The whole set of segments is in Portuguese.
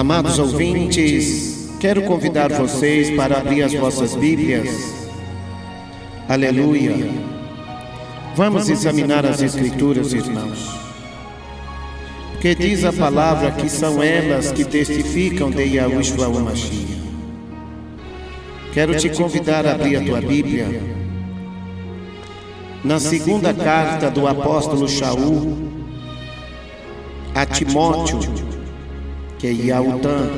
Amados ouvintes, quero convidar vocês para abrir as vossas Bíblias. Aleluia! Vamos examinar as Escrituras, irmãos. Porque diz a palavra que são elas que testificam de Yahushua o Mashiach. Quero te convidar a abrir a tua Bíblia na segunda carta do apóstolo Shaul a Timóteo, que é Yahutan.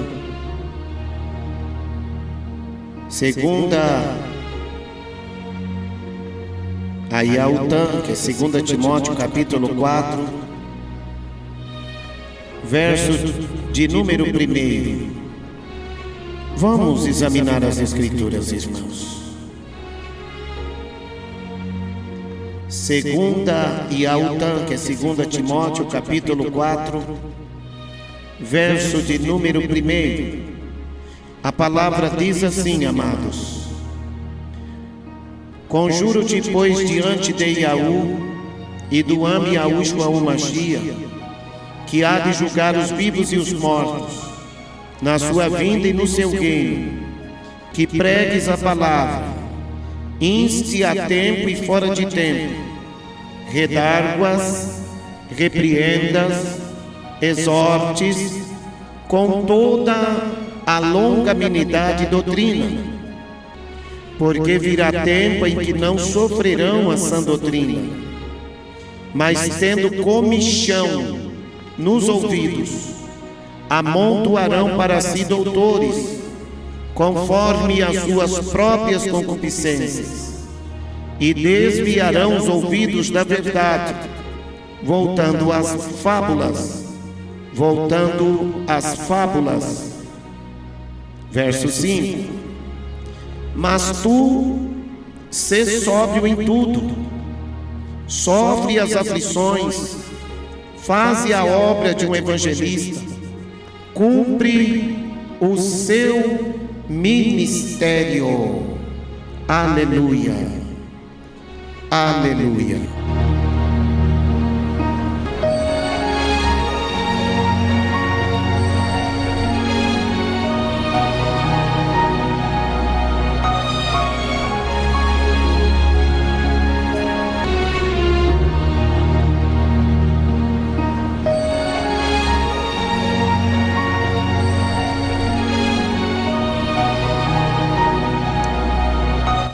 Segunda a Yahutan, que é 2 Timóteo capítulo 4, verso de número 1. Vamos examinar as Escrituras, irmãos. Segunda Yahutan, que é 2 Timóteo capítulo 4, verso de número 1. A palavra diz assim, amados: conjuro-te, pois, diante de Yahu e do Ami Yahushua o Mashiach, que há de julgar os vivos e os mortos, na sua vinda e no seu reino, que pregues a palavra, inste a tempo e fora de tempo, redarguas, repreendas, exortes, com toda a longanimidade e doutrina, porque virá tempo em que não sofrerão a sã doutrina, mas tendo comichão nos ouvidos, amontoarão para si doutores, conforme as suas próprias concupiscências, e desviarão os ouvidos da verdade, voltando às fábulas. Verso 5. Mas tu, sê sóbrio em tudo, sofre as aflições, faze a obra de um evangelista, cumpre o seu ministério. Aleluia, aleluia.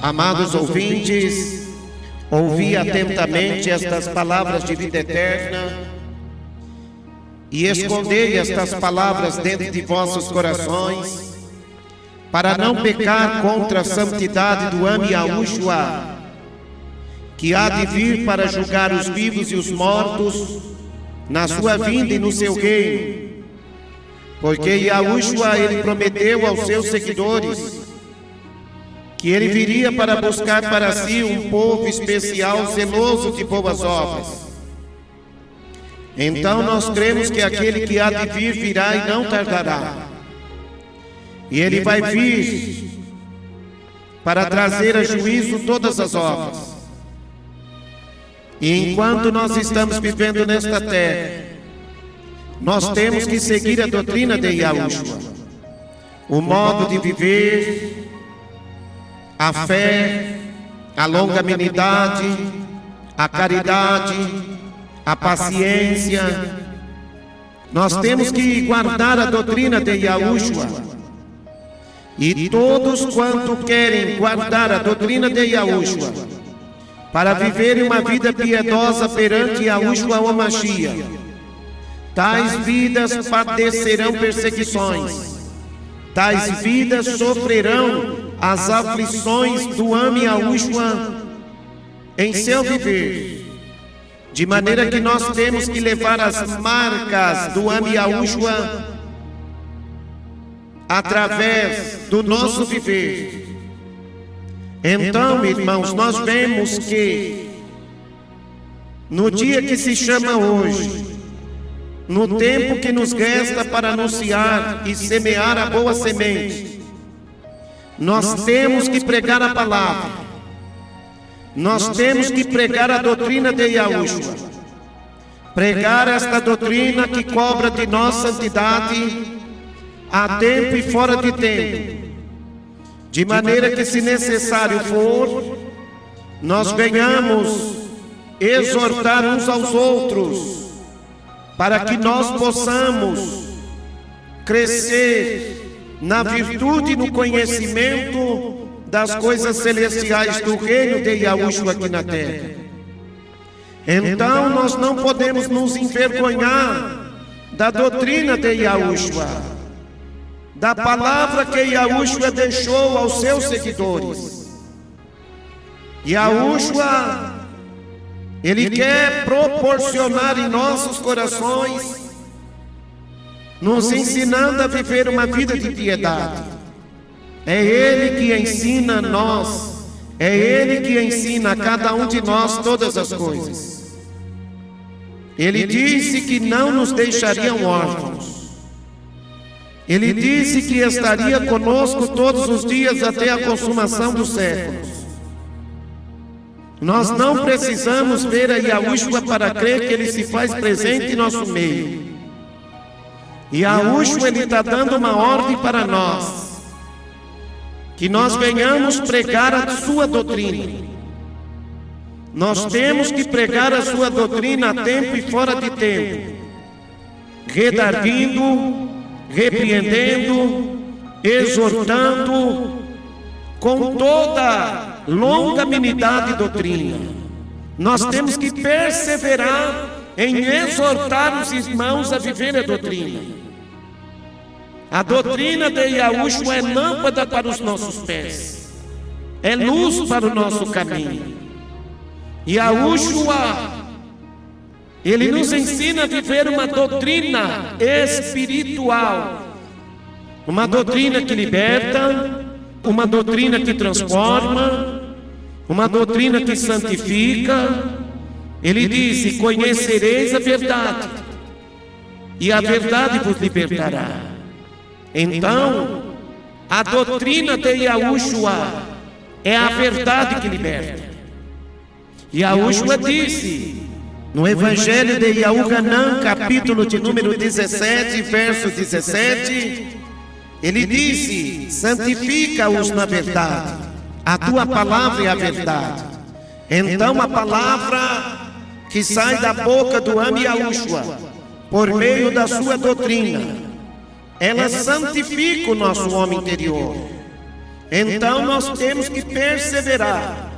Amados ouvintes, ouvi atentamente estas palavras de vida eterna e escondei estas palavras dentro de vossos corações, para não pecar contra a santidade do Ami Yahushua, que há de vir para julgar os vivos e os mortos na sua vinda e no seu reino. Porque Yahushua, ele prometeu aos seus seguidores que ele viria para buscar para si um povo especial, zeloso de boas obras. Então nós cremos que aquele que há de vir virá e não tardará. E ele vai vir para trazer a juízo todas as obras. E enquanto nós estamos vivendo nesta terra, nós temos que seguir a doutrina de Yahushua, o modo de viver, a fé, a longanimidade, a caridade, a paciência. Nós temos que guardar a doutrina de Yahushua. E todos quanto querem guardar a doutrina de Yahushua, para viverem uma vida piedosa perante Yahushua o Mashiach, tais vidas padecerão perseguições, tais vidas sofrerão as aflições do Ami Yahushua em seu viver, de maneira que nós temos que levar as marcas do Ami Yahushua através do nosso viver. Então, irmãos, nós vemos que no dia que se chama hoje, no tempo que nos resta para anunciar e semear a boa semente, nós temos que pregar a palavra, nós temos que pregar a doutrina de Yahushua, pregar esta doutrina que cobra de nós santidade, a tempo e fora de tempo, de maneira que, se necessário for, nós venhamos exortar uns aos outros, para que nós possamos crescer na virtude e no conhecimento das coisas celestiais do reino de Yahushua aqui na terra. Então nós não podemos nos envergonhar da doutrina de Yahushua, da palavra que Yahushua deixou aos seus seguidores. Yahushua, Ele quer proporcionar em nossos corações, nos ensinando a viver uma vida de piedade. É Ele que ensina a nós, é Ele que ensina a cada um de nós todas as coisas. Ele disse que não nos deixariam órfãos. Ele disse que estaria conosco todos os dias até a consumação dos séculos. Nós não precisamos ver a Yahushua para crer que Ele se faz presente em nosso meio. Yahushua, Ele está dando uma ordem para nós, que nós venhamos pregar a sua doutrina. Nós temos que pregar a sua doutrina a tempo e fora de tempo, redarguindo, repreendendo, exortando, com toda longanimidade e doutrina. Nós temos que perseverar em exortar os irmãos a viver a doutrina. A doutrina de Yahushua é lâmpada para os nossos pés, é luz para o nosso caminho. Yahushua, Ele nos ensina a viver uma doutrina espiritual, uma doutrina que liberta, uma doutrina que transforma, uma doutrina que santifica. Ele disse: conhecereis a verdade, e a verdade vos libertará. Então, a doutrina de Yahushua é a verdade que liberta. Yahushua disse no Evangelho de Yahuanã, capítulo de número 17, verso 17, Ele disse: santifica-os na verdade, a tua palavra é a verdade. Então a palavra que sai da boca do homem Yahushua, por meio da sua doutrina, ela santifica o nosso homem interior. Então nós temos que perseverar,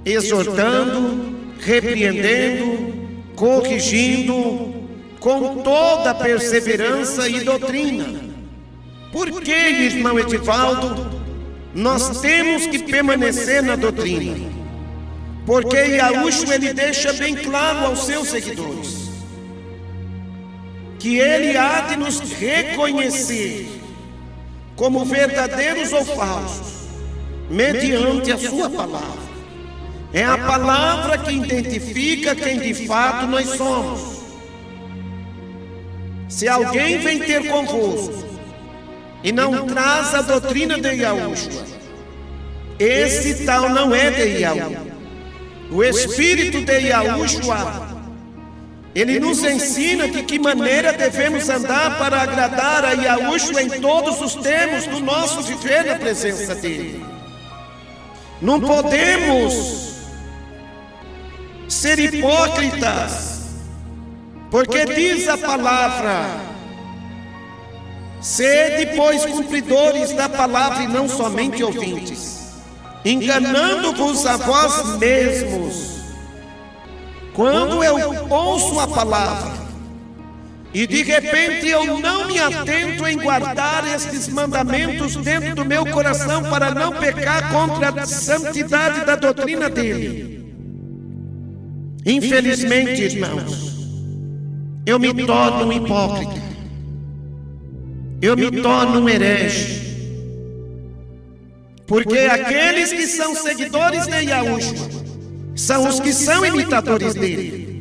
exortando, repreendendo, corrigindo, com toda a perseverança e doutrina. Por que, irmão Edivaldo, nós temos que permanecer na doutrina? Porque Yahushua, Ele deixa bem claro aos seus seguidores que Ele há de nos reconhecer como verdadeiros ou falsos, mediante a sua palavra. É a palavra que identifica quem de fato nós somos. Se alguém vem ter convosco e não traz a doutrina de Yahushua, esse tal não é de Yahushua. O Espírito de Yahushua, ele nos ensina de que maneira devemos andar para agradar a Yahushua em todos os termos do nosso viver na presença dele. Não podemos ser hipócritas, porque diz a palavra: sede, pois, cumpridores da palavra e não somente ouvintes, enganando-vos a vós mesmos. Quando eu ouço a palavra e de repente eu não me atento em guardar estes mandamentos dentro do meu coração para não pecar contra a santidade da doutrina dele, infelizmente, irmãos, eu me torno um hipócrita, eu me torno um herege, porque aqueles que são seguidores de Yahushua são os que são imitadores dele.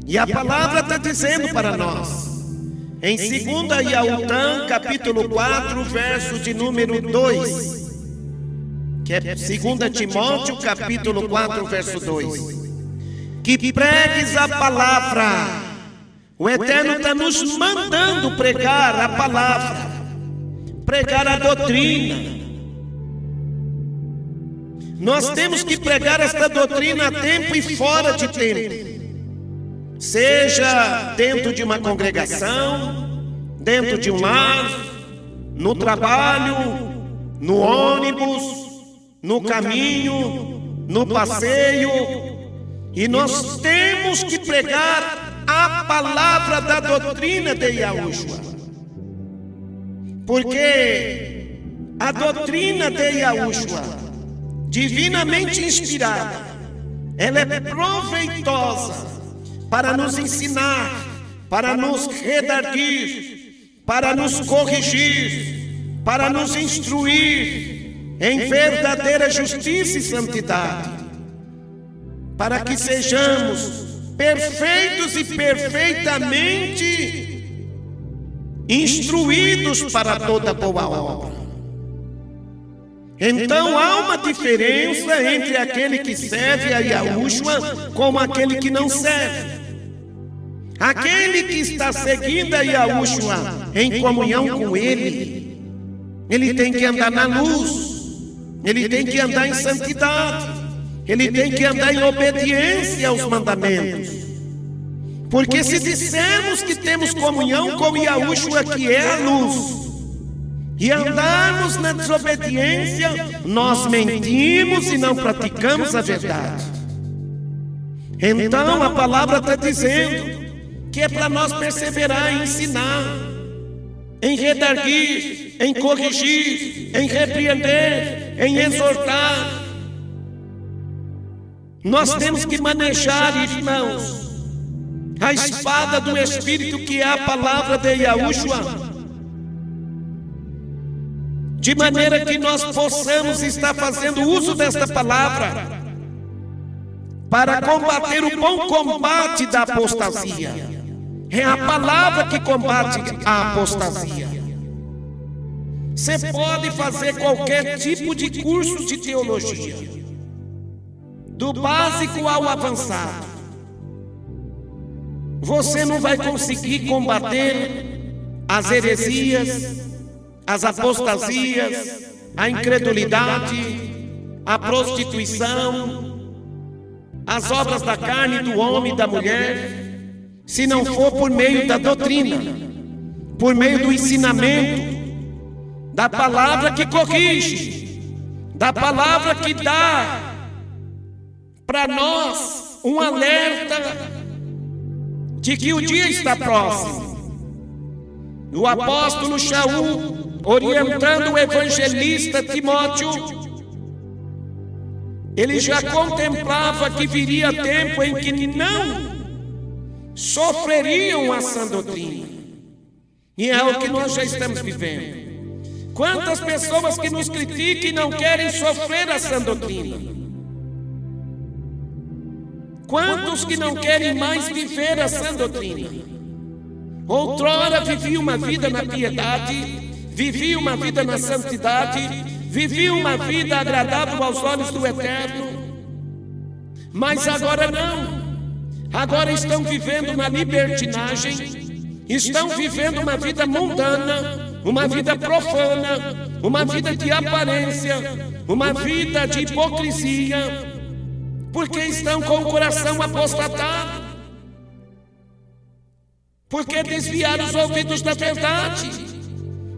E a palavra está dizendo para nós, em 2 Yahuanã, capítulo 4, verso de número 2, que é 2 Timóteo, capítulo 4, verso 2, que pregues a palavra O Eterno está nos mandando pregar a palavra, pregar a doutrina. Nós temos que pregar esta doutrina a tempo e fora de tempo. Seja dentro de uma congregação, dentro de um lar, no trabalho, no ônibus, no caminho, no passeio. E nós temos que pregar a palavra da doutrina de Yahushua. Porque a doutrina de Yahushua, divinamente inspirada, ela é proveitosa para nos ensinar, para nos redarguir, para nos corrigir, para nos instruir em verdadeira justiça e santidade, para que sejamos perfeitos e perfeitamente instruídos para toda boa obra. Então há uma diferença entre aquele que serve a Yahushua com aquele que não serve. Aquele que está seguindo a Yahushua em comunhão com Ele, ele tem que andar na luz, ele tem que andar em santidade, ele tem que andar em obediência aos mandamentos. Porque se dissermos que temos comunhão com Yahushua, que é a luz, e andarmos na desobediência, nós mentimos e não praticamos a verdade. Então a palavra está dizendo que é para nós perseverar em ensinar, em redarguir, em corrigir, em repreender, em exortar. Nós temos que manejar, irmãos, a espada do Espírito, que é a palavra de Yahushua, de maneira que nós possamos estar fazendo uso desta palavra para combater o bom combate da apostasia. É a palavra que combate a apostasia. Você pode fazer qualquer tipo de curso de teologia, do básico ao avançado. Você não vai conseguir combater as heresias, as apostasias, a incredulidade, a prostituição, as obras da carne, do homem e da mulher, se não for por meio da doutrina, por meio do ensinamento, da palavra que corrige, da palavra que dá para nós um alerta de que o dia está próximo. O apóstolo Shaul, orientando o evangelista Timóteo, ele já contemplava que viria tempo em que não sofreriam a sã doutrina. E é o que nós já estamos vivendo. Quantas pessoas que nos criticam e não querem sofrer a sã doutrina? Quantos que não querem mais viver a sã doutrina? Outrora vivia uma vida na piedade, vivia uma vida na santidade, vivia uma vida agradável aos olhos do Eterno, mas agora não. Agora estão vivendo na libertinagem, estão vivendo uma vida mundana, uma vida profana, uma vida de aparência, uma vida de hipocrisia, porque estão com o coração apostatado, porque desviaram os ouvidos da verdade,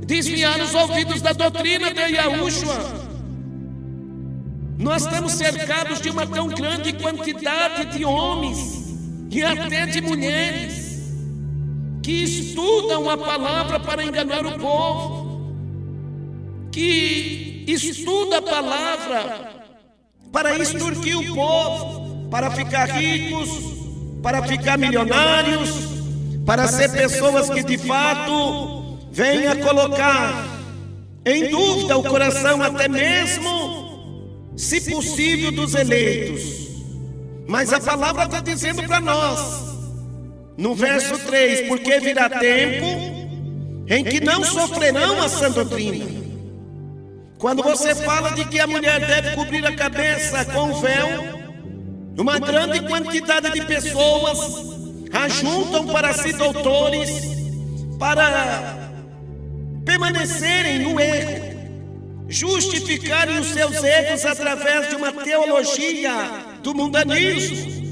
desviaram os ouvidos da doutrina de Yahushua. Nós estamos cercados de uma tão grande quantidade de homens e até de mulheres que estudam a palavra para enganar o povo, que estuda a palavra para extorquir o povo, para ficar ricos, para ficar milionários, para ser pessoas que de fato venham a colocar em dúvida o coração até mesmo, se possível, dos eleitos. Mas a palavra está dizendo para nós, no verso 3, porque virá tempo em que não sofrerão a sã doutrina. Quando você fala de que a mulher deve cobrir a cabeça com o véu, uma grande quantidade de pessoas ajuntam para si doutores para permanecerem no erro, justificarem os seus erros através de uma teologia do mundanismo,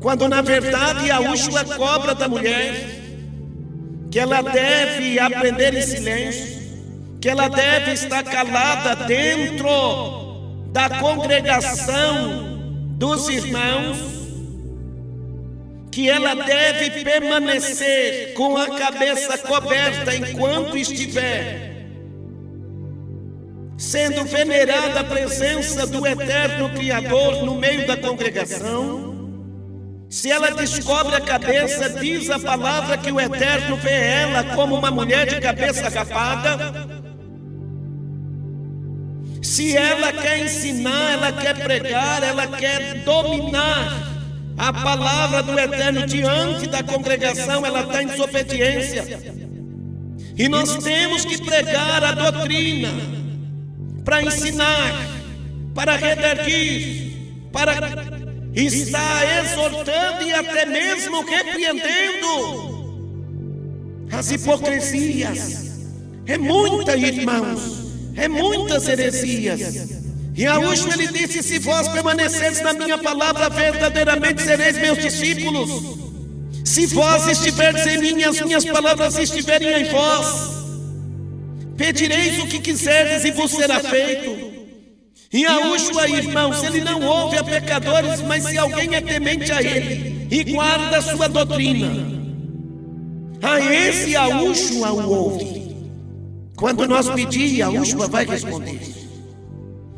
quando na verdade Yahushua cobra da mulher que ela deve aprender em silêncio, que ela deve estar calada dentro da congregação dos irmãos, que ela deve permanecer com a cabeça coberta enquanto estiver sendo venerada a presença do eterno Criador no meio da congregação. Se ela descobre a cabeça, diz a palavra que o Eterno vê ela como uma mulher de cabeça rapada. Se ela quer ensinar, ela quer pregar, ela quer dominar a palavra do Eterno diante da congregação, ela está em desobediência. E nós temos que pregar a doutrina para ensinar, para redarguir, para está exortando e até mesmo repreendendo as hipocrisias. É muita, irmãos, é muitas heresias. E Yahushua ele disse: se vós permaneceres na minha palavra, verdadeiramente sereis meus discípulos. Se vós estiverdes em mim, as minhas palavras estiverem em vós, pedireis o que quiserdes e vos será feito. E Yahushua, irmãos, ele não ouve a pecadores, mas se alguém é temente a ele e guarda a sua doutrina, a esse Yahushua o ouve. Quando nós pedir, Yahushua vai responder.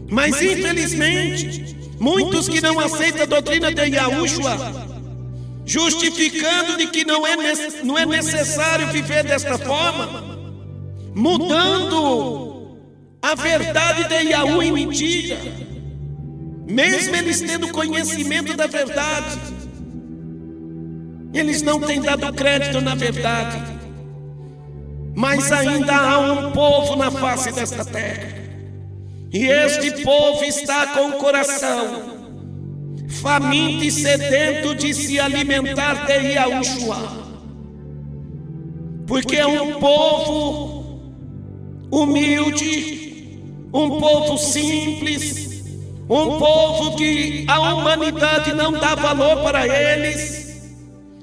Mas infelizmente, muitos que não aceitam a doutrina de Yahushua, justificando de que não é necessário viver desta forma, mudando a verdade de Yahu em mentira, mesmo eles tendo conhecimento da verdade, eles não têm dado crédito na verdade. Mas ainda há um povo na face desta terra, e este povo está com o coração faminto e sedento de se alimentar de Yahushua, porque é um povo humilde, um povo simples, um povo que a humanidade não dá valor para eles,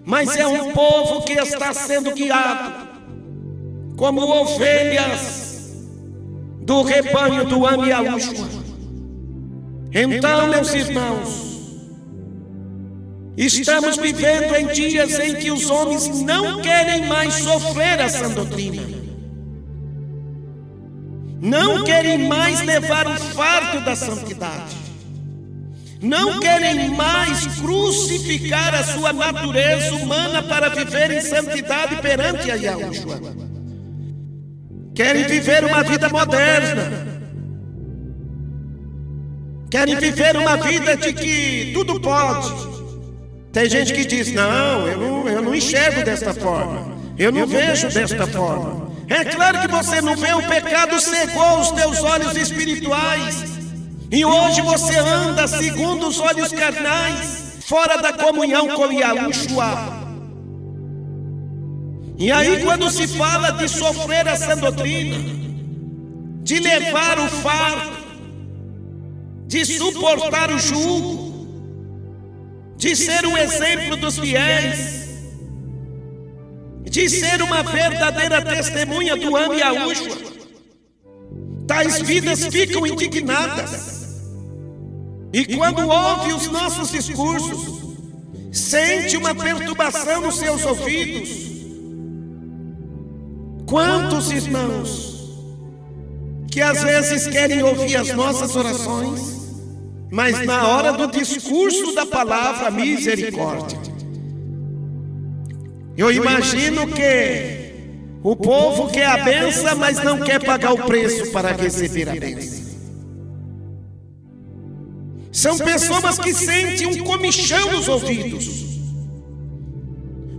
mas é um povo que está sendo guiado como ovelhas do rebanho do Am Yahushua. Então, meus irmãos, estamos vivendo em dias em que os homens não querem mais sofrer a sã doutrina, não querem mais levar o fardo da santidade, não querem mais crucificar a sua natureza humana para viver em santidade perante a Yahushua. Querem viver uma vida moderna, querem viver uma vida de que tudo pode. Tem gente que diz: não, eu não enxergo desta forma, eu não vejo desta forma. É claro que você não vê, o pecado cegou os teus olhos espirituais, e hoje você anda segundo os olhos carnais, fora da comunhão com Yahushua. E aí, quando se fala de sofrer essa doutrina, de levar o fardo, de suportar o jugo, de ser um exemplo dos fiéis, de ser uma verdadeira testemunha do Am Yahushua, tais vidas ficam indignadas. E quando ouve os nossos discursos, sente uma perturbação nos seus ouvidos. Quantos irmãos que às vezes querem ouvir as nossas orações, mas na hora do discurso da palavra, misericórdia. Eu imagino que o povo quer a bênção, mas não quer pagar o preço para receber a bênção. São pessoas que sentem um comichão nos ouvidos.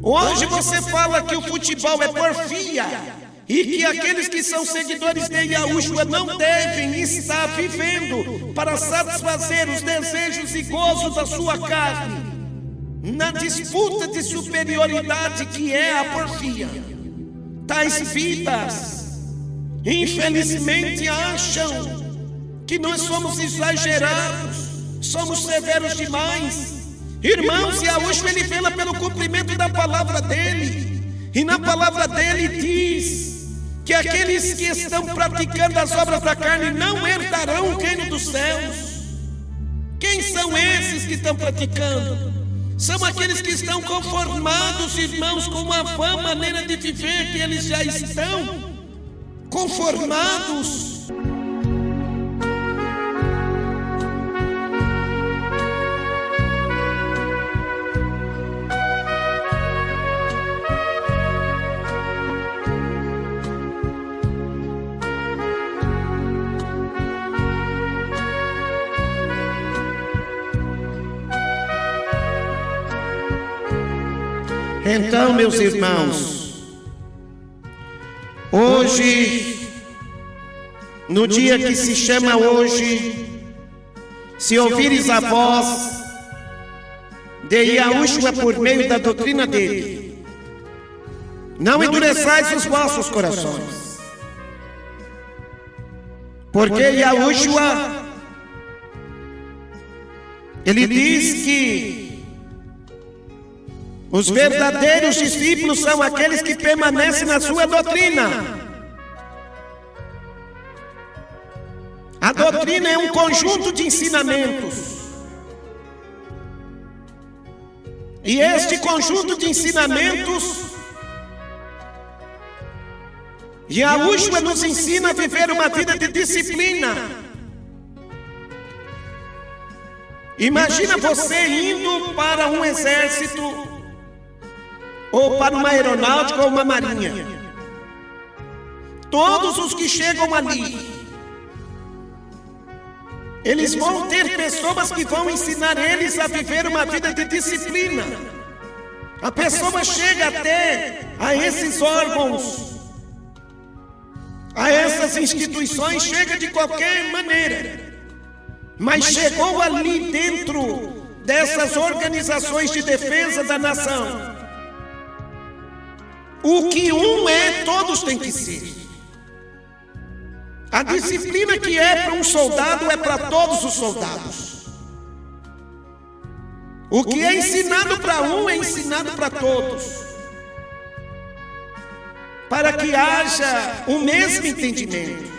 Hoje você fala que o futebol é porfia e que aqueles que são seguidores de Yahushua não devem estar vivendo para satisfazer os desejos e gozos da sua carne, na disputa de superioridade que é a porfia. Tais vidas, infelizmente, acham que nós somos exagerados, somos severos demais. Irmãos, Yahushua, ele vela pelo cumprimento da palavra dele, e na palavra dele diz que aqueles que estão praticando as obras da carne não herdarão o reino dos céus. Quem são esses que estão praticando? São aqueles que estão conformados, irmãos, com uma vã maneira de viver, que eles já estão conformados. Então, meus irmãos, hoje, no dia que se chama hoje, se ouvires a voz de Yahushua por meio da doutrina dele, não endureçais os vossos corações, porque Yahushua, ele diz que os verdadeiros discípulos são aqueles que permanecem na sua doutrina. A doutrina é um conjunto de ensinamentos. E este conjunto de ensinamentos, Yahushua nos ensina a viver uma vida de disciplina. Imagina você indo para um exército, ou para uma aeronáutica ou uma marinha. Todos os que chegam ali, eles vão ter pessoas que vão ensinar eles a viver uma vida de disciplina. A pessoa chega até a esses órgãos, a essas instituições, chega de qualquer maneira, mas chegou ali dentro dessas organizações de defesa da nação. O que um é, todos têm que ser. A disciplina que é para um soldado é para todos os soldados. O que é ensinado para um é ensinado para todos, para que haja o mesmo entendimento,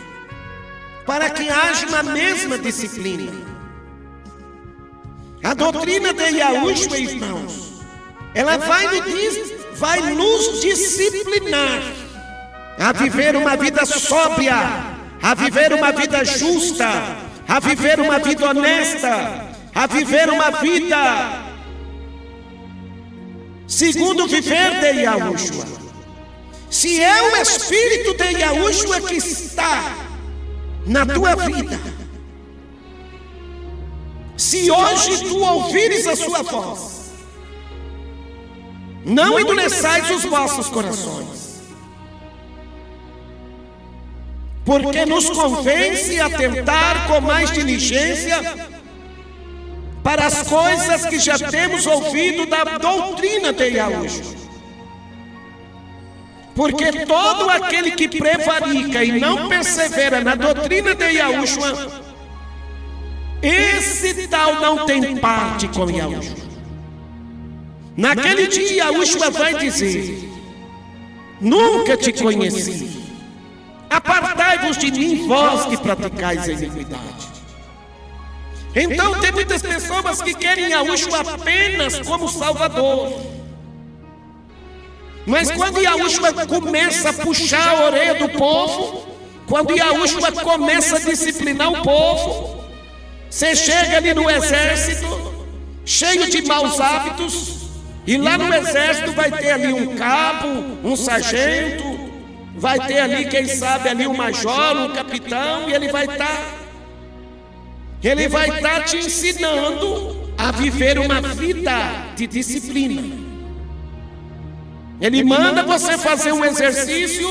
para que haja uma mesma disciplina. A doutrina de Yahushua, irmãos, ela vai nos disciplinar a viver uma vida sóbria, a viver uma vida justa, a viver uma vida honesta, a viver uma vida segundo o viver de Yahushua. Se é o Espírito de Yahushua que está na tua vida, se hoje tu ouvires a sua voz, não endureçais os vossos corações, porque nos convence a tentar com mais diligência para as coisas que já temos ouvido da doutrina de Yahushua. Porque todo aquele que prevarica e não persevera na doutrina de Yahushua, esse tal não tem parte com Yahushua. Naquele dia, Yahushua vai dizer: nunca te conheci, apartai-vos de mim, vós que praticais a iniquidade. Então tem muitas pessoas que querem Yahushua apenas como Salvador, mas quando Yahushua começa a puxar a orelha do povo, quando Yahushua começa a disciplinar o povo, você chega ali no exército, cheio de maus hábitos, e lá no exército vai ter ali um cabo, um sargento, vai ter ali, quem sabe, ali um major, um capitão, e ele vai estar te ensinando a viver uma vida de disciplina. Ele manda você fazer um exercício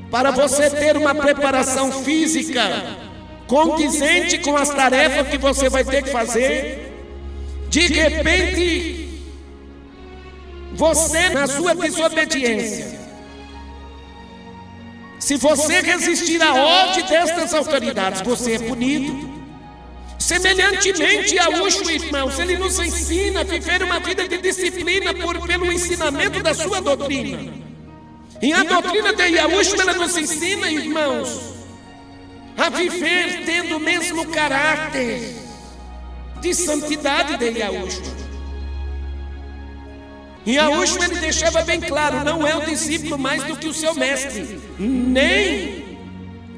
para você ter uma preparação física condizente com as tarefas que você vai ter que fazer, de repente, você, na sua desobediência, se você resistir à ordem destas autoridades, você é punido. Semelhantemente, Yahushua, irmãos, ele nos ensina a viver uma vida de disciplina pelo ensinamento da sua doutrina. E a doutrina de Yahushua, ela nos ensina, irmãos, a viver tendo o mesmo caráter de santidade de Yahushua. E Yahushua, ele deixava bem claro, não é o discípulo mais do que o seu mestre, nem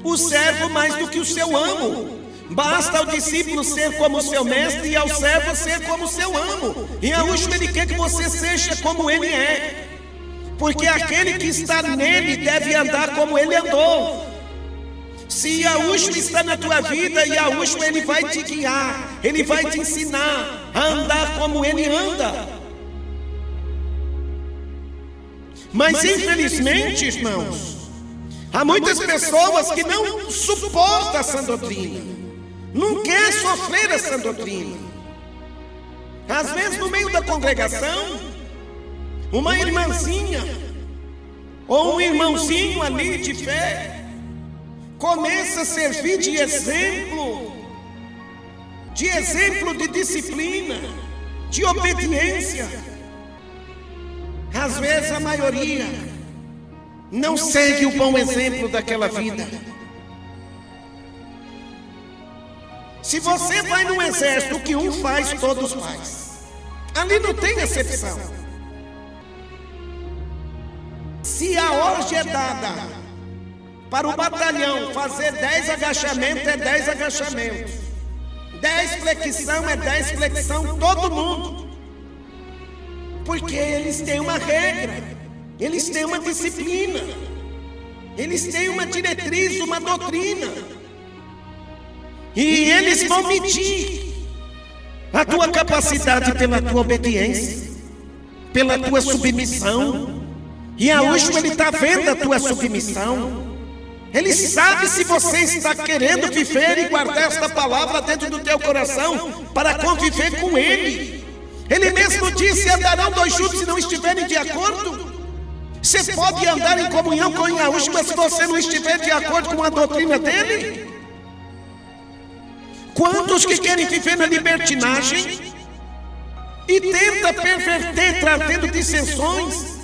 o servo mais do que o seu amo. Basta ao discípulo ser como o seu mestre e ao servo ser como o seu amo. E Yahushua, ele quer que você seja como ele é, porque aquele que está nele deve andar como ele andou. Se Yahushua está na tua vida, Yahushua, ele vai te guiar, ele vai te ensinar a andar como ele anda. Mas infelizmente, irmãos, há muitas pessoas que não suportam essa doutrina, não quer sofrer essa doutrina. Às vezes no meio da congregação, uma irmãzinha ou um irmãozinho ali de fé começa a servir de exemplo de disciplina, de obediência. Às vezes a maioria não segue o bom exemplo daquela vida. Se você vai no exército, o que um faz, todos faz. Ali não tem exceção. Se a ordem é dada para o batalhão fazer 10 agachamentos, é 10 agachamentos. 10 flexão, é 10 flexão, todo mundo. Porque eles têm uma regra, eles têm uma disciplina, eles têm uma diretriz, uma doutrina. E eles vão medir a tua capacidade pela tua obediência, pela tua submissão. E Yahushua, ele está vendo a tua submissão. Ele sabe se você está querendo viver e guardar esta palavra dentro do teu coração para conviver com ele. Ele mesmo disse: andarão dois juntos se não estiverem de acordo. Você pode andar em comunhão com Yahushua se você não estiver de acordo com a doutrina dele? Quantos que querem viver na libertinagem e tenta perverter, trazendo dissensões,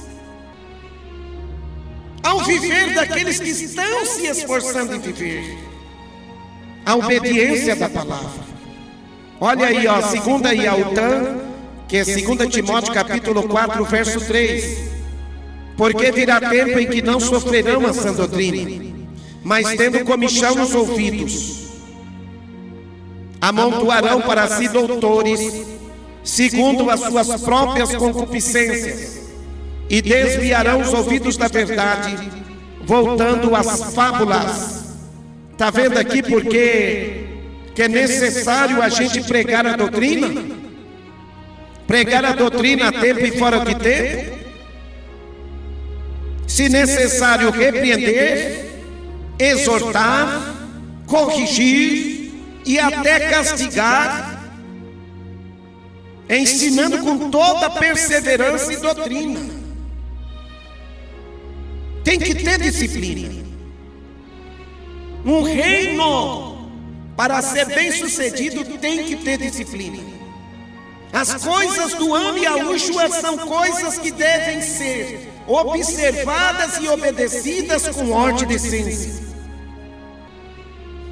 ao viver daqueles que estão se esforçando em viver a obediência da palavra? Olha aí, ó, 2 Yautã, que é 2 Timóteo capítulo 4, verso 3. Porque virá tempo em que não sofrerão a sã doutrina, mas tendo comichão nos ouvidos, amontoarão para si doutores, segundo as suas próprias concupiscências, e desviarão os ouvidos da verdade, voltando às fábulas. Está vendo aqui porque que é necessário a gente pregar a doutrina? Pregar a doutrina a tempo e fora de tempo? Se necessário, repreender, exortar, corrigir e até castigar, ensinando com toda perseverança e doutrina. Tem que ter disciplina. Um reino, para ser bem sucedido, tem que ter disciplina. As coisas do Am Yahushua são coisas que devem ser observadas e obedecidas com ordem e decência.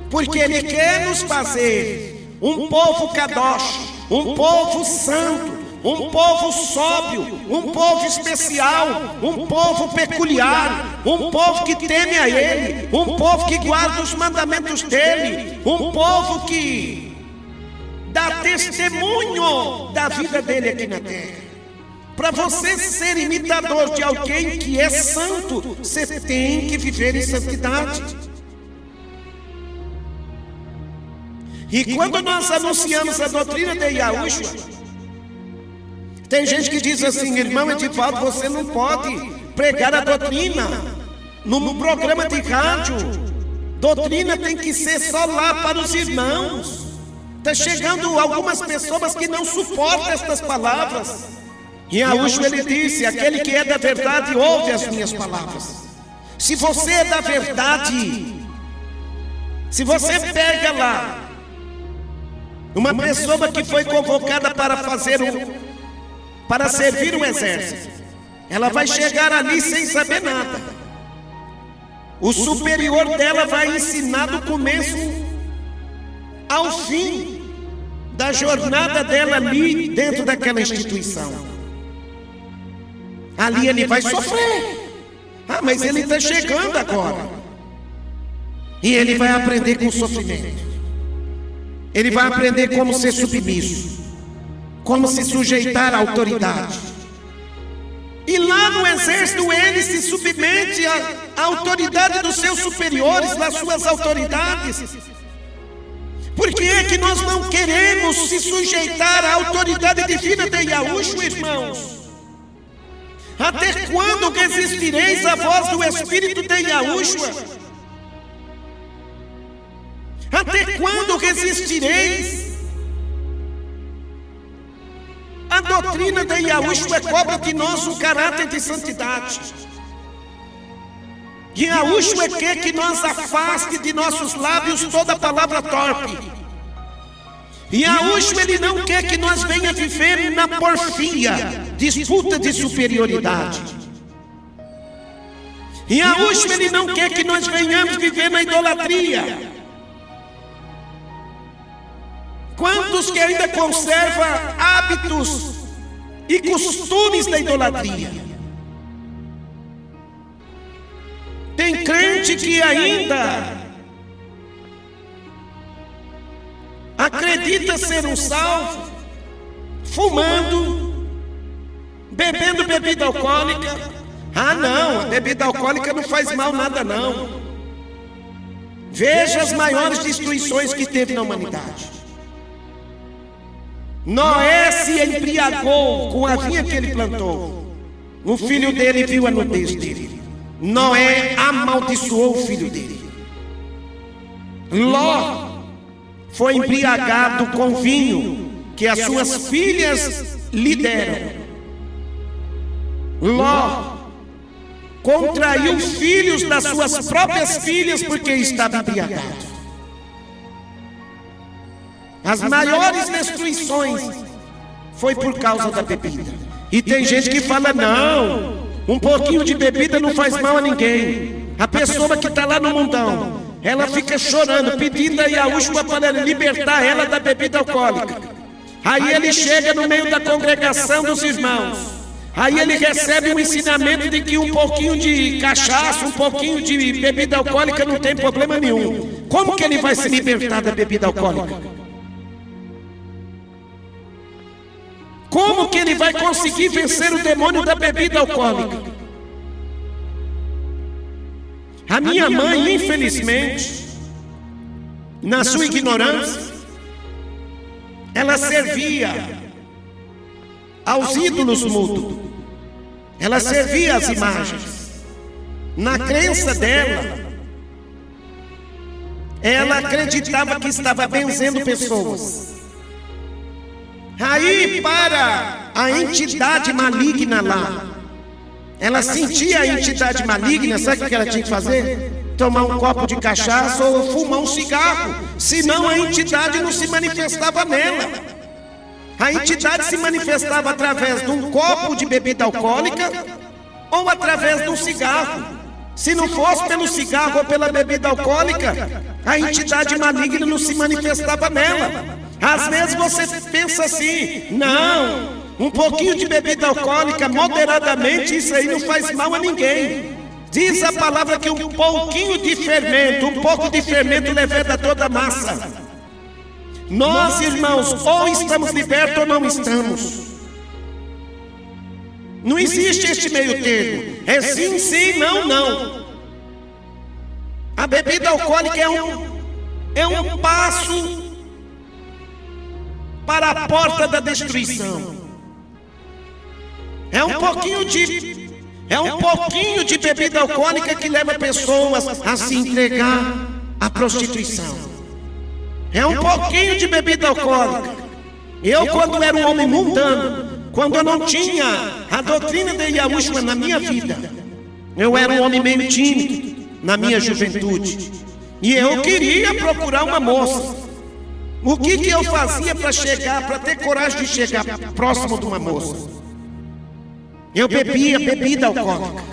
Porque Ele quer nos fazer um povo kadosh, um povo santo, um povo sóbrio, um povo especial, um povo peculiar, um povo que teme a Ele, um povo que guarda os mandamentos dEle, um povo que dá testemunho da vida dEle aqui na terra. Para você ser imitador de alguém que é santo, você tem que viver em santidade. E quando nós anunciamos a doutrina de Yahushua, tem gente que diz assim: irmão Edivaldo, você não pode pregar a doutrina num programa de rádio. Doutrina tem que ser só lá para os irmãos. Está chegando algumas pessoas que não suportam estas palavras. E Yahushua ele disse: aquele que é da verdade ouve as minhas palavras. Se você é da verdade, se você pega lá uma pessoa que foi convocada para servir um exército, ela vai chegar ali sem saber nada. O superior dela vai ensinar do começo ao fim da jornada dela ali dentro daquela instituição. Ali ele vai sofrer. Mas ele está chegando agora. E ele vai aprender com o sofrimento. Ele vai aprender como ser submisso, como se sujeitar à autoridade. E lá no exército ele se submete à autoridade dos seus superiores, das suas autoridades. Por que é que nós não queremos se sujeitar à autoridade divina de Yahushua, irmãos? Até quando resistireis à voz do Espírito de Yahushua? Até quando resistireis? A doutrina de Yahushua cobra de nós um caráter de santidade. E Yahushua quer que nós afaste de nossos lábios toda palavra torpe. E Yahushua ele não quer que nós venha viver na porfia, disputa de superioridade. E Yahushua ele não quer que nós venhamos viver na idolatria. Quantos que ainda conservam hábitos e costumes da idolatria? Tem crente que ainda acredita ser um salvo, fumando, bebendo bebida alcoólica. Não, a bebida alcoólica não faz mal nada não. Veja as maiores destruições que teve na humanidade. Noé se embriagou com a vinha que ele plantou. O filho dele viu a nudez dele. Noé amaldiçoou o filho dele. Ló foi embriagado com vinho que as suas filhas lhe deram. Ló contraiu filhos das suas próprias filhas porque estava embriagado. As maiores destruições foi por causa da bebida. E tem gente que fala: não, um pouquinho de bebida não faz mal a ninguém. A pessoa que está lá no mundão, ela fica chorando, pedindo a Yahushua para libertar ela da bebida alcoólica. Aí ele chega no meio da congregação dos irmãos. Aí ele recebe um ensinamento de que um pouquinho de cachaça, um pouquinho de bebida alcoólica não tem problema nenhum. Como que ele vai se libertar da bebida alcoólica? Como que ele vai conseguir vencer o demônio da bebida alcoólica? A minha mãe, infelizmente, na sua ignorância, ela servia aos ídolos mudos. Ela servia às imagens. Na crença dela, ela acreditava que estava benzendo pessoas. Aí, para a entidade maligna lá, ela sentia a entidade maligna, sabe o que ela tinha que fazer? Tomar um copo de cachaça ou fumar um cigarro, senão a entidade não se manifestava nela. A entidade se manifestava através de um copo de bebida alcoólica ou através de um cigarro. Se não fosse pelo cigarro ou pela bebida alcoólica, a entidade maligna não se manifestava nela. Às vezes você pensa assim: não, um pouquinho de bebida alcoólica, moderadamente, isso aí não faz mal a ninguém. Diz a palavra que um pouquinho de fermento, um pouco de fermento leveda toda a massa. Nós, irmãos, ou estamos libertos ou não estamos. Não existe este meio termo. É sim, sim, não, não. A bebida alcoólica é um passo para a porta da destruição. É um pouquinho de bebida alcoólica que leva pessoas a se entregar à prostituição. é um pouquinho de bebida alcoólica. Eu, quando era um homem mundano, quando eu não tinha a doutrina de Yahushua na minha vida, eu era um homem meio tímido na minha juventude, e eu queria procurar uma moça. O que eu fazia para ter coragem de chegar próximo de uma moça? Eu bebia bebida alcoólica.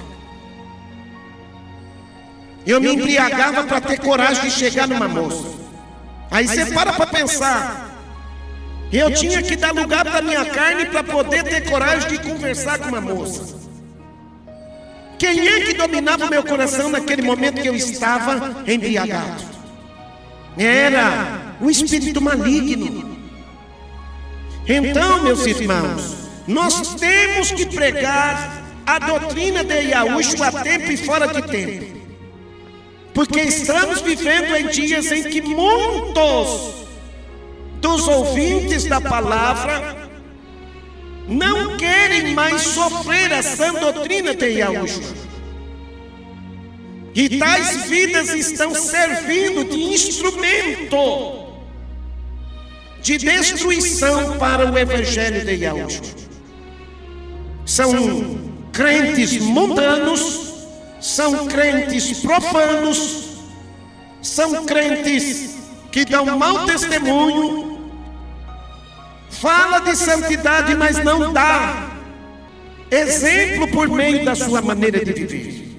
Eu me embriagava para ter coragem de chegar numa moça. Aí você para pensar. Eu tinha que dar lugar para minha carne para poder ter coragem de conversar com uma moça. Quem é que dominava o meu coração naquele momento que eu estava embriagado? Era o espírito maligno. Então, meus irmãos, nós temos que pregar a doutrina de Yahushua a tempo e fora de tempo. Porque estamos vivendo em dias em que muitos dos ouvintes da palavra não querem mais sofrer a sã doutrina de Yahushua. E tais vidas estão servindo de instrumento de destruição para o evangelho de Yahushua. São crentes mundanos, são crentes profanos, são crentes que dão mau testemunho, fala de santidade, mas não dá exemplo por meio da sua maneira de viver.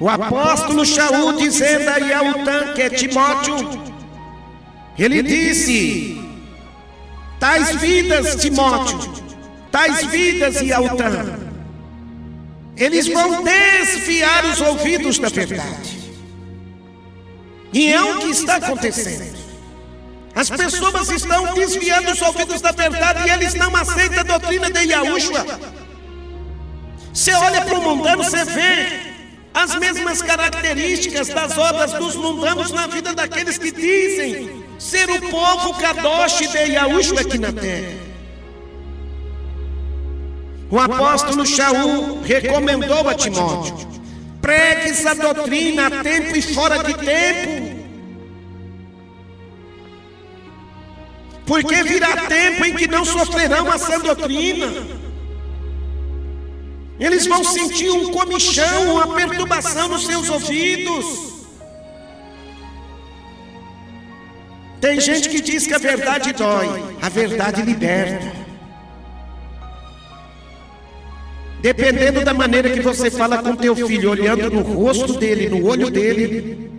O apóstolo Shaul, dizendo a Yautã, que é Timóteo, ele disse: tais vidas, Timóteo, tais vidas, Yautã, eles vão desviar os ouvidos da verdade. E é o que está acontecendo. As pessoas estão desviando os ouvidos da verdade e eles não aceitam a doutrina de Yahushua. Você olha para o mundano, você vê as mesmas características das obras dos mundanos na vida daqueles que dizem ser o povo Kadosh de Yahushua aqui na terra. O apóstolo Shaul recomendou a Timóteo: pregues a doutrina a tempo e fora de tempo, porque virá tempo em que não sofrerão a sã doutrina. Eles vão sentir um comichão, uma perturbação nos seus ouvidos. Tem gente que diz que a verdade dói, a verdade liberta. Dependendo da maneira que você fala com teu filho, olhando no rosto dele, no olho dele,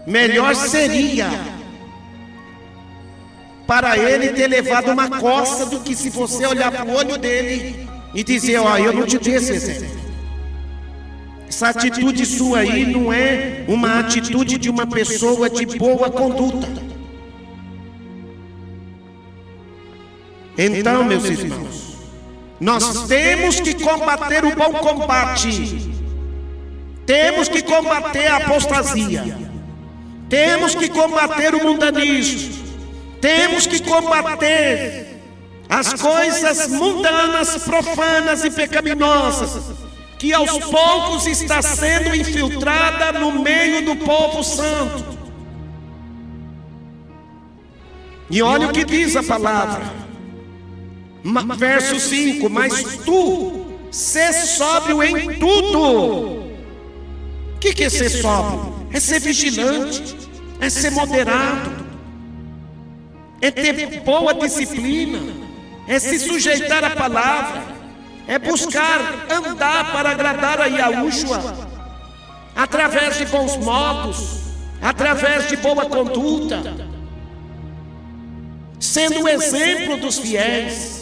melhor seria para ele ter levado uma coça do que se você olhar para o olho dele e dizer: ó, eu não te dei esse exemplo. Essa atitude sua aí não é uma atitude de uma pessoa de boa conduta. Então, meus irmãos, nós temos que combater o bom combate. Temos que combater a apostasia. Temos que combater o mundanismo. Temos que combater as coisas mundanas, profanas e pecaminosas que aos poucos está sendo infiltrada no meio do povo santo. E olha o que diz a palavra, verso 5: mas tu, sê sóbrio em tudo. O que é ser sóbrio? É ser vigilante, é ser moderado, é ter boa disciplina, é se sujeitar à palavra, é buscar andar para agradar a Yahushua, através de bons modos, através de boa conduta, sendo o exemplo dos fiéis.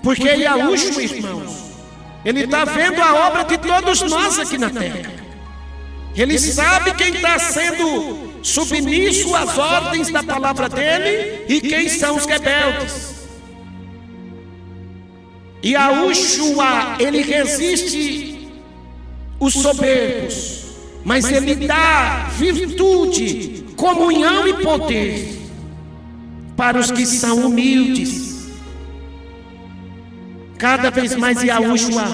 Porque Yahushua, irmãos, Ele está vendo a obra de todos nós aqui na terra. Ele sabe quem está sendo submisso às ordens da palavra dele e quem são os rebeldes. E Yahushua, ele resiste os soberbos, mas ele dá virtude, comunhão e poder para os que são humildes. Cada vez mais Yahushua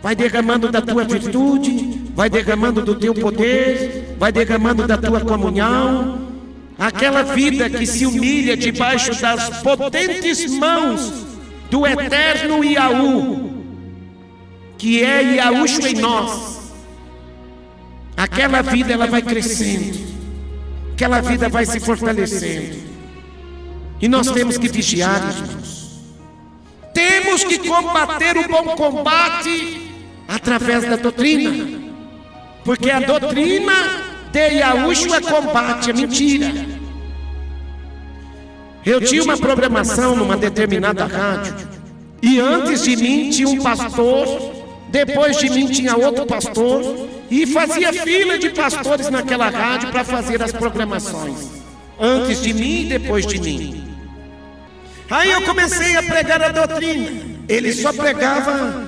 vai derramando da tua virtude, vai derramando do teu poder, vai derramando da tua comunhão. Aquela vida que se humilha debaixo das potentes mãos do eterno Yahu, que é Yahushua em nós. Aquela vida ela vai crescendo, aquela vida vai se fortalecendo. E nós temos que vigiar, irmãos. Temos que combater o bom combate através da doutrina, porque a doutrina de Yahushua combate a mentira. Eu tinha uma programação numa determinada rádio, e antes de mim tinha um pastor, depois de mim tinha outro pastor, e fazia fila de pastores naquela rádio para fazer as programações, antes de mim e depois de mim. Aí eu comecei a pregar a doutrina. Ele só pregava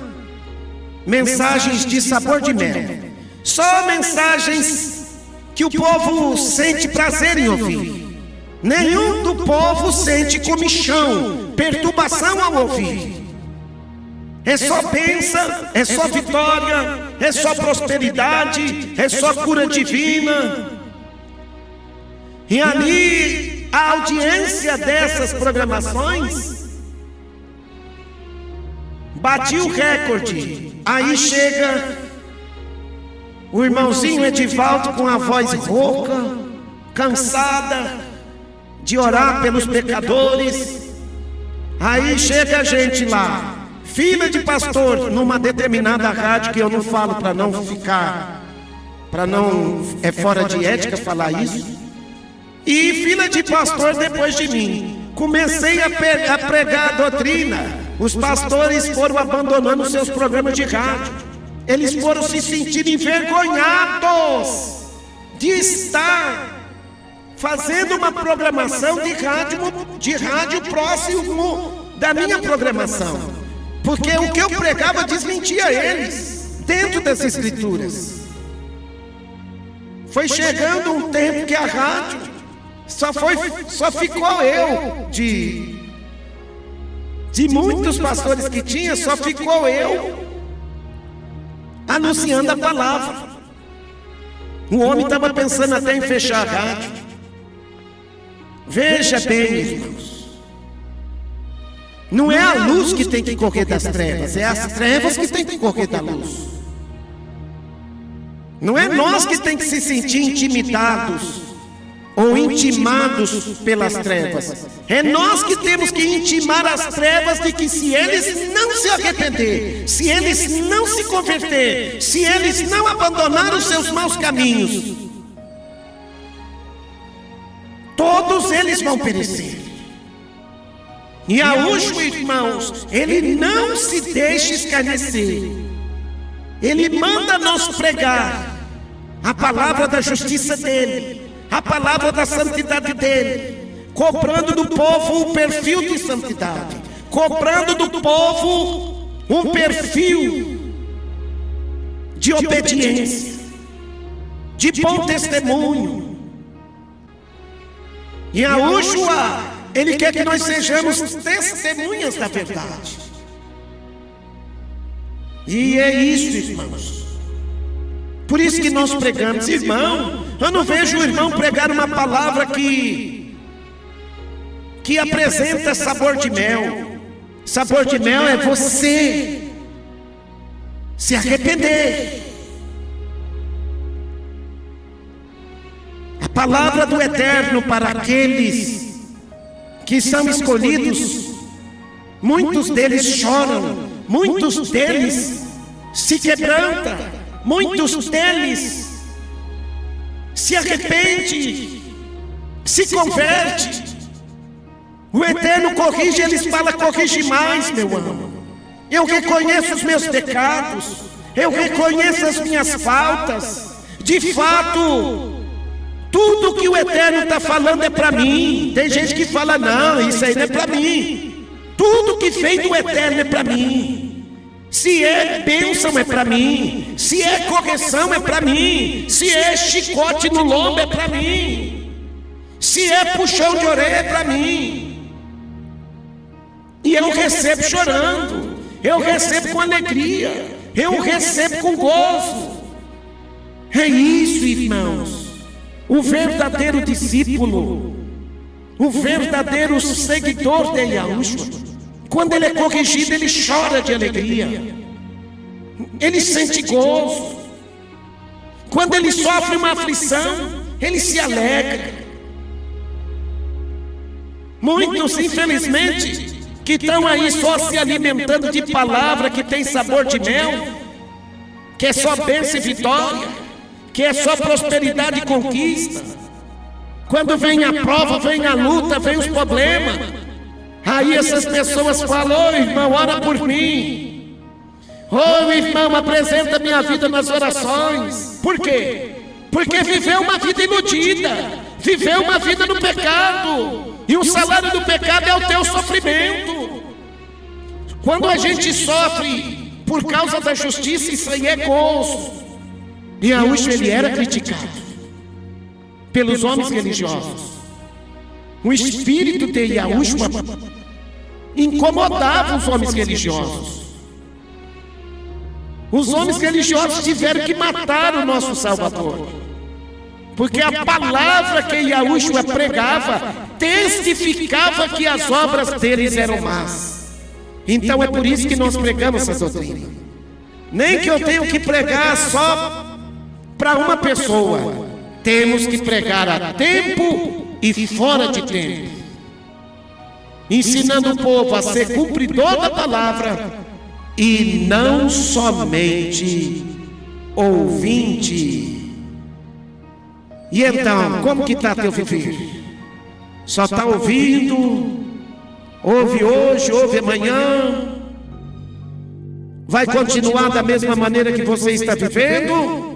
mensagens de sabor de mel, só mensagens que o povo sente prazer em ouvir. Nenhum do povo sente comichão, perturbação ao ouvir. É só bênção, é só vitória, é só prosperidade, é só cura divina. E ali, a audiência dessas programações batia o recorde. Aí chega o irmãozinho Edivaldo com a voz rouca, cansada de orar pelos pecadores. Aí chega a gente lá, fila de pastor numa determinada rádio, que eu não falo para não ficar, para não, é fora de ética falar isso. E fila de pastor depois de mim. Comecei a pregar a doutrina. Os pastores foram abandonando seus programas de rádio. Eles foram se sentindo envergonhados de estar fazendo uma programação de rádio próximo da minha programação, porque o que eu pregava desmentia eles dentro das escrituras. Foi chegando um tempo que a rádio só ficou eu de muitos pastores que tinha, só ficou eu anunciando a palavra. O homem estava pensando até em fechar a rádio. Veja bem, irmãos, não é a luz que tem que correr das trevas, é as trevas que tem que correr da luz. Não é nós que tem que se sentir intimidados ou intimados pelas trevas. É nós que temos que intimar as trevas de que se eles não se arrepender, se eles não se converter, se eles não abandonar os seus maus caminhos, todos eles vão perecer. E Yahushua, irmãos, ele não se deixa escarnecer. Ele manda nós pregar a palavra da justiça dele, a palavra da santidade dele, cobrando do povo um perfil de santidade, cobrando do povo um perfil de obediência, de bom testemunho. E Yahushua, ele quer que nós sejamos testemunhas da verdade. E é isso, irmãos. Por isso que nós pregamos, irmão. Eu não vejo o irmão pregar uma palavra que apresenta sabor de mel. Sabor de mel é você se arrepender. A palavra do Eterno para aqueles que são escolhidos, muitos deles choram, muitos deles se quebrantam, muitos deles se arrependem, se converte. O Eterno corrige, eles falam: corrige mais, meu amo. Eu reconheço os meus pecados, eu reconheço as minhas faltas. De fato, tudo que o Eterno está falando é para mim. Tem gente que fala: não, isso aí não é para mim. Tudo que vem do Eterno é para mim. Se é bênção é para mim, se é correção é para mim, se é chicote no lombo é para mim, se é puxão de orelha é para mim. E eu recebo chorando, eu recebo com alegria, eu recebo com gozo. É isso, irmãos. O verdadeiro discípulo, o verdadeiro seguidor de Yahushua, quando ele é corrigido, ele chora de alegria, ele sente gozo. Quando ele sofre uma aflição, ele se alegra. Muitos, infelizmente, que estão aí só se alimentando de palavra que tem sabor de mel, que é só bênção e vitória, que é só prosperidade e conquista. Quando vem a prova, vem a luta, vem os problemas, aí essas pessoas falam: ô irmão, ora por mim. Ô irmão, apresenta minha vida nas orações. Por quê? Porque viveu uma vida iludida, viveu uma vida no pecado, e o salário do pecado é o teu sofrimento. Quando a gente sofre por causa da justiça, isso aí é gozo. E Yahushua, ele era criticado pelos homens religiosos. O espírito de Yahushua incomodava os homens religiosos. Os homens religiosos tiveram que matar o nosso Salvador, porque a palavra que Yahushua pregava testificava que as obras deles eram más. Então é por isso que nós pregamos essa doutrina. Nem que eu tenha que pregar só para uma pessoa, temos que pregar a tempo e fora de tempo, ensinando o povo a ser cumpridor da palavra e não somente ouvinte. E então, como que está teu viver? Só está ouvindo? Ouve hoje, ouve amanhã? Vai continuar da mesma maneira que você está vivendo?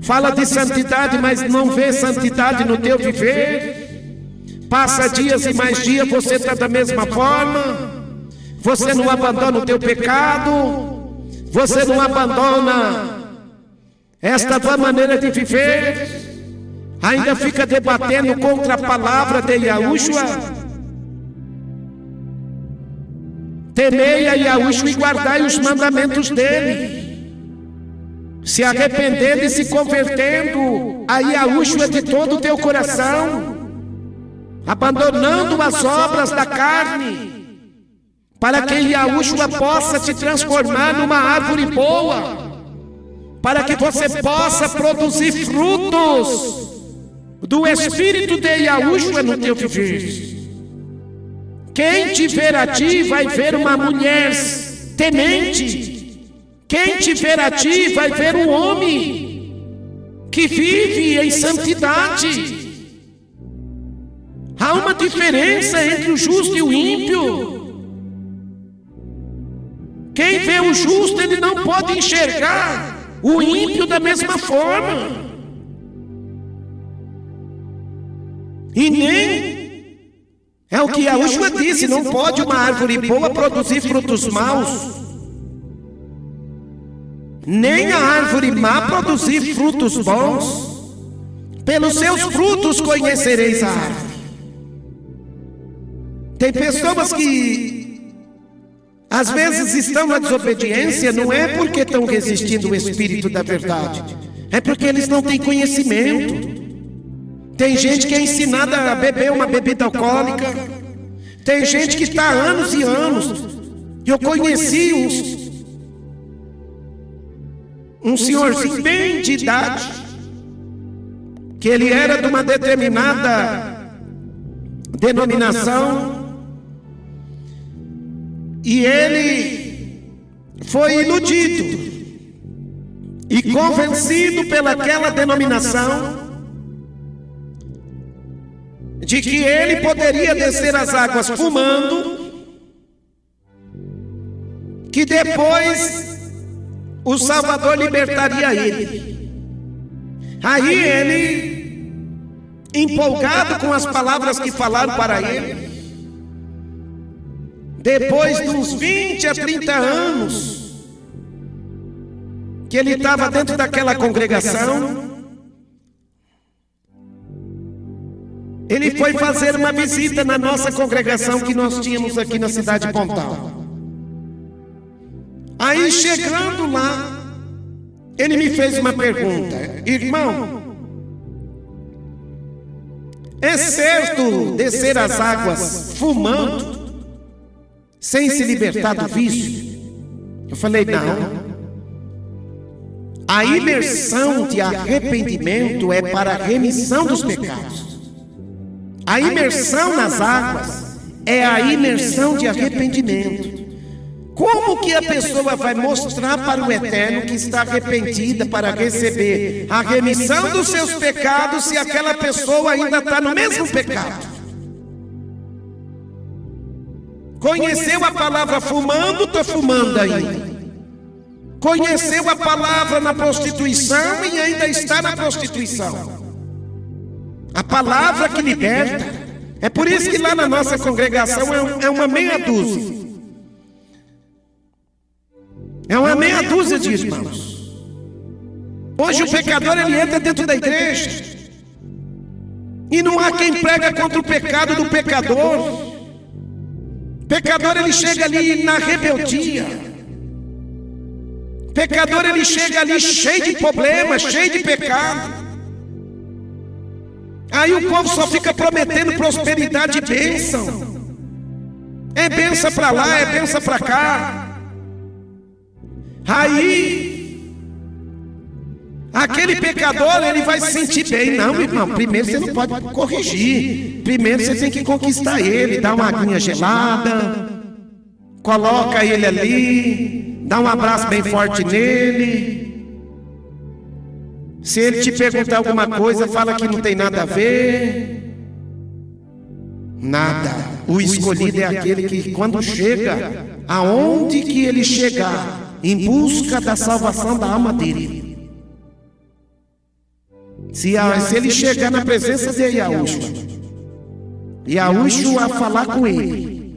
Fala de santidade, mas não vê santidade no teu viver? Passa dias e mais dias, você está da mesma forma? Você não abandona o teu pecado? Você não abandona esta tua maneira de viver? Ainda fica debatendo contra a palavra de Yahushua? Temei a Yahushua e guardai os mandamentos dele, se arrependendo e se convertendo a Yahushua de todo o teu coração, abandonando as obras da carne, para que Yahushua possa te transformar numa árvore boa, para que você possa produzir frutos do Espírito de Yahushua no teu viver. Quem te ver a ti vai ver uma mulher temente. Quem te ver a ti vai ver um homem que vive em santidade. Há uma diferença entre o justo e o ímpio. Quem vê o justo, ele não pode enxergar o ímpio da mesma forma. E nem é o que Yahushua disse: não pode uma árvore boa produzir frutos maus, nem a árvore má produzir frutos bons. Pelos seus frutos conhecereis a árvore. Tem pessoas que às vezes estão na desobediência, não é porque estão resistindo ao Espírito da verdade, é porque eles não têm conhecimento. Tem gente que é ensinada a beber uma bebida alcoólica. Tem gente que está há anos e anos. Eu conheci um senhorzinho bem de idade, que ele era de uma determinada denominação, e ele foi iludido e convencido pelaquela denominação de que ele poderia descer as águas fumando, que depois o Salvador libertaria ele. Aí ele, empolgado com as palavras que falaram para ele, depois de uns 20 a 30 anos que ele estava dentro daquela congregação, ele foi fazer uma visita na nossa congregação que nós tínhamos aqui na cidade de Pontal. Aí chegando lá, Ele me fez uma pergunta: irmão, é certo descer as águas fumando, sem se libertar do vício? Eu falei: não. A imersão de arrependimento é para a remissão dos pecados. A imersão nas águas é a imersão de arrependimento. Como que a pessoa vai mostrar para o Eterno que está arrependida para receber a remissão dos seus pecados se aquela pessoa ainda está no mesmo pecado? Conheceu a palavra fumando, está fumando ainda. Conheceu a palavra na prostituição e ainda está na prostituição. A palavra que liberta. É por isso que lá na nossa congregação é uma meia dúzia. É uma meia dúzia de irmãos. Hoje o pecador ele entra dentro da igreja e não há quem prega contra o pecado do pecador. O pecador ele chega ali na rebeldia. O pecador ele chega ali cheio de problemas, cheio de pecado. Aí o povo só fica prometendo prosperidade e bênção. É bênção para lá, é bênção para cá. Aí, aquele pecador, ele vai se sentir bem. Não, irmão, primeiro você não pode corrigir. Primeiro você tem que conquistar ele. Dá uma aguinha gelada, coloca ele ali, dá um abraço bem forte nele. Se ele te perguntar alguma coisa, fala que não tem nada a ver. Nada. O escolhido é aquele que quando chega, aonde que ele chegar, em busca da salvação da alma dele. Se ele chegar na presença de Yahushua, Yahushua falar com ele,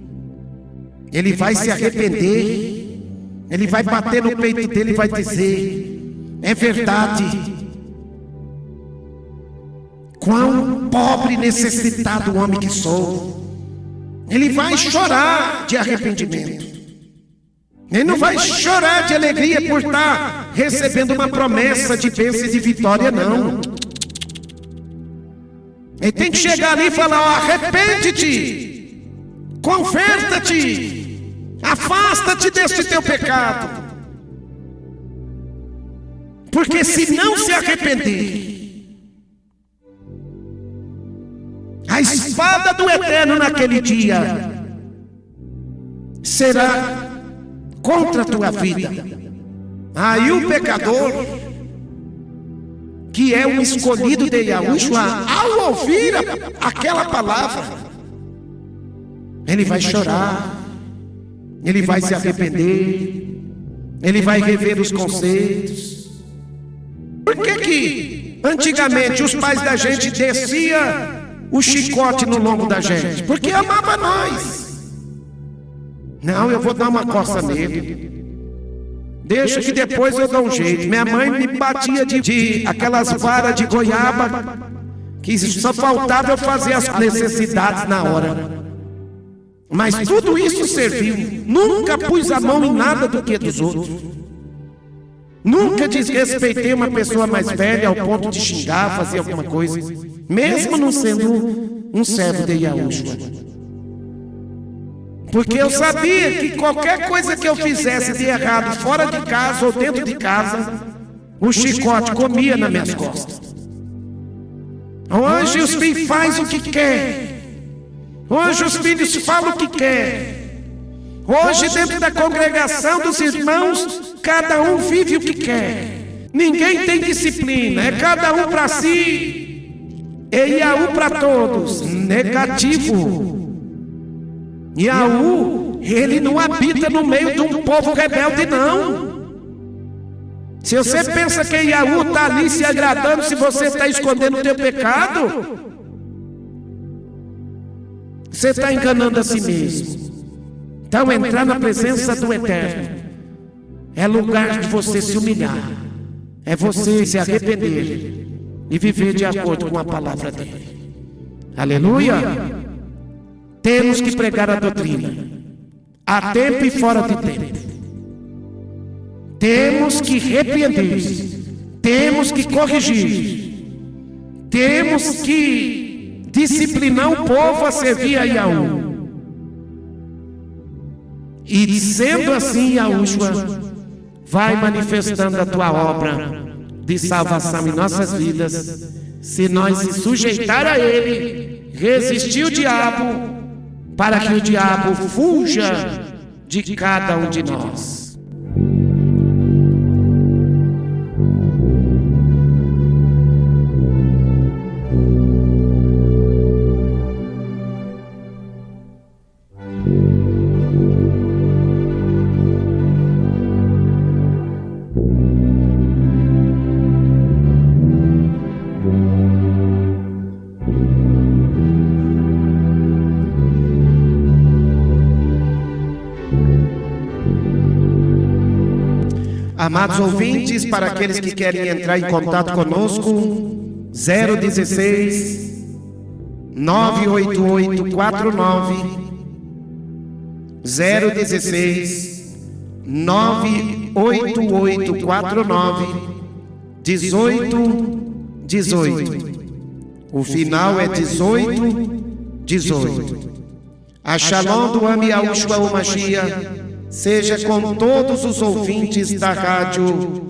ele vai se arrepender, ele vai bater no peito dele e vai dizer: é verdade, quão pobre e necessitado o homem que sou. Ele vai chorar de arrependimento. Ele não vai chorar de alegria por estar recebendo uma promessa de bênção e de vitória, não. Ele tem que chegar ali e falar: ó, arrepende-te, converta-te, afasta-te deste teu pecado. Porque se não se arrepender, a espada do Eterno naquele dia será contra a tua vida. Aí o pecador, que é um escolhido de Yahushua, ao ouvir aquela palavra, ele vai chorar, ele vai se arrepender, ele vai rever os conceitos. Por que antigamente os pais da gente desciam o chicote no lombo da gente? Porque amava nós. Não, eu vou dar uma coça nele. Deixa que depois eu dou um jeito. Minha mãe me batia de aquelas varas de goiaba, que só faltava eu fazer as necessidades na hora. Mas tudo isso serviu. Nunca pus a mão em nada do que dos outros. Nunca desrespeitei uma pessoa mais velha ao ponto de xingar, fazer alguma coisa, mesmo não sendo um servo de Yahushua. Porque eu sabia que qualquer coisa que eu fizesse de errado fora de casa ou dentro de casa, o chicote comia nas minhas costas. Hoje os filhos fazem o que quer. Hoje os filhos falam o que quer. Hoje dentro da congregação dos irmãos, cada um vive o que quer. Ninguém tem disciplina, é cada um para si e Yahu para todos. Negativo. Yahu, ele não habita no meio de um povo rebelde, não. Se você pensa que Yahu está ali se agradando, se você está escondendo o teu pecado, você está enganando a si mesmo. Então entrar na presença do Eterno é lugar de você se humilhar, é você se arrepender e viver de acordo com a palavra dele. Aleluia! Temos que pregar a doutrina, a tempo e fora de tempo. temos que repreender, temos que corrigir, temos que disciplinar o povo a servir a Yahu. E sendo assim, Yahushua vai manifestando a tua obra de salvação em nossas vidas, se nós se sujeitar a Ele, resistir o diabo, para que o diabo fuja de cada um de nós. Amados ouvintes, para aqueles que querem entrar em contato conosco, 016 98849 016 98849 1818. O final é 1818. A Shalom do Am Yahushua o Mashiach seja com todos os ouvintes da rádio